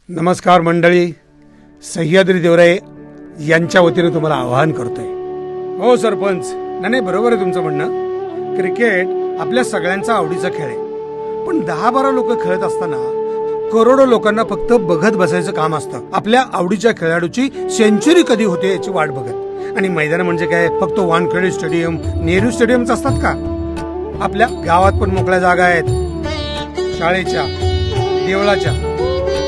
नमस्कार मंडळी, सह्याद्री देवराय यांच्या वतीने तुम्हाला आवाहन करतोय. हो सरपंच, नाही बरोबर आहे तुमचं म्हणणं. क्रिकेट आपल्या सगळ्यांचा आवडीचा खेळ आहे, पण 10-12 लोक खेळत असताना करोडो लोकांना फक्त बघत बसायचं काम असतं. आपल्या आवडीच्या खेळाडूची सेंचुरी कधी होते याची वाट बघत. आणि मैदान म्हणजे काय, फक्त वानखेडे स्टेडियम, नेहरू स्टेडियमच असतात का? आपल्या गावात पण मोकळ्या जागा आहेत, शाळेच्या, देवळाच्या,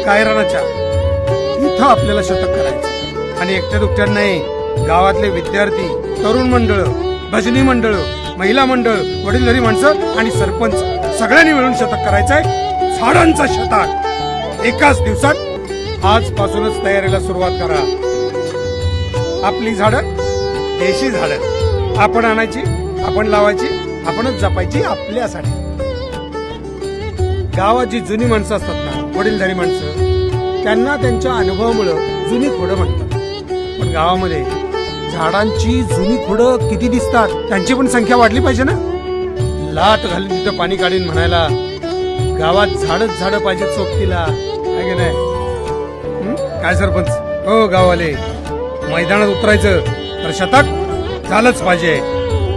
कायरानाच्या. इथं आपल्याला शतक करायचं. आणि एकट्या दुकट्या नाही, गावातले विद्यार्थी, तरुण मंडळ, भजनी मंडळ, महिला मंडळ, वडीलधारी माणसं आणि सरपंच सगळ्यांनी मिळून शतक करायचंय. झाडांचं शतक एकाच दिवसात. आजपासूनच तयारीला सुरुवात करा. आपली झाडं देशी झाडं आपण आणायची, आपण लावायची, आपणच जपायची आपल्यासाठी. गावात जी जुनी माणसं असतात ना, वडीलधारी माणसं, त्यांना त्यांच्या अनुभवामुळे जुनी खोडं म्हणतात. पण गावामध्ये झाडांची जुनी खोडं किती दिसतात, त्यांची पण संख्या वाढली पाहिजे ना. लाट घालून तिथं पाणी काढीन म्हणायला गावात झाडच झाडं पाहिजे सोबतीला, आहे की नाही? काय सरपंच हो गाववाले, मैदानात उतरायचं तर शतक झालंच पाहिजे.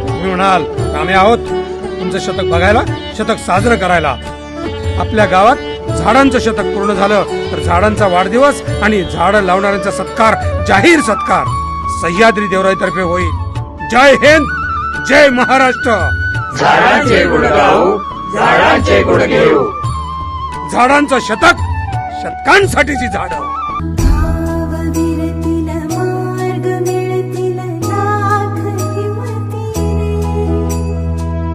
तुम्ही म्हणाल आम्ही आहोत तुमचं शतक बघायला, शतक साजरं करायला. आपल्या गावात झाडांचं शतक पूर्ण झालं तर झाडांचा वाढदिवस आणि झाडं लावणाऱ्यांचा सत्कार, जाहीर सत्कार सह्याद्री देवराईतर्फे होईल. जय हिंद, जय महाराष्ट्र. झाडांचे गुण गाऊ, झाडांचे गुण घेऊ. झाडांचं शतक, शतकांसाठीची झाडं.